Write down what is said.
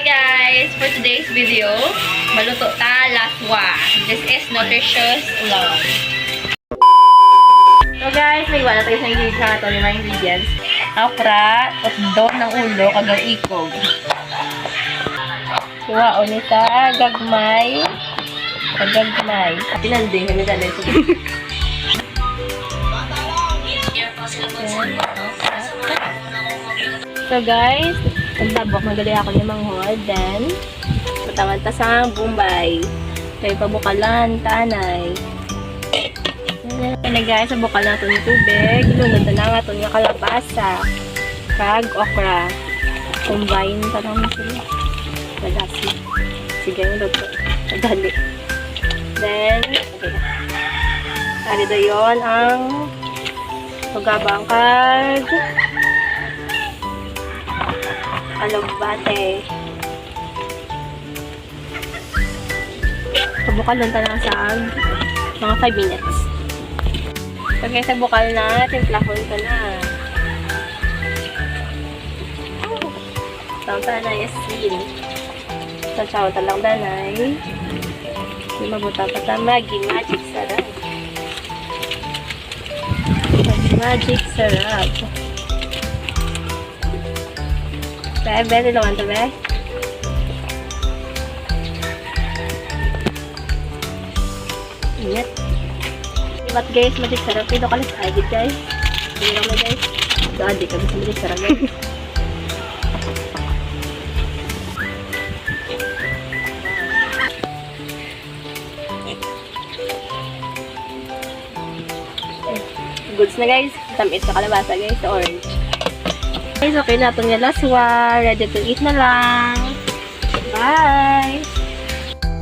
guys! For today's video, maluto ta laswa. This is nutritious ulaw. So guys, may wala tayo sa ingredients na ito. Lima ingredients. Okra, otdog ng ulo, kagang ikog. Kuha o nita, gagmay. Kagagmay. Pinanding, kami dali. So guys, nagtabok, magali ako ni manghod. Then, matawad ta sa Bombay. Kaya pabukalan, tanay. Kaya guys, sa bukal natin yung tubig. Ilunod na natin yung kalabasa. Kag, okra. Combine pa naman sila. Malasi. Sige, luto. Madali. Then, okay. Arito yun ang pagabang kag alugbate. Pabukal lang tayo sa mga 5 minutes. So guys, sa bukal na, timplahon ka na. Tawag ka na yasin. So, chow talang danay. Hindi mabuta pa ta magic sarap. Magic sarap. Bebe, nilawan to, be? Ingat. But guys, magic sarap. Ito kalas agit, guys. Hindi lang na, guys. Doon, di kami sa magic sarap, guys. Goods na, guys. Tamis na kalabasa, guys. Orange. Guys, okay na itong laswa. Ready to eat na lang.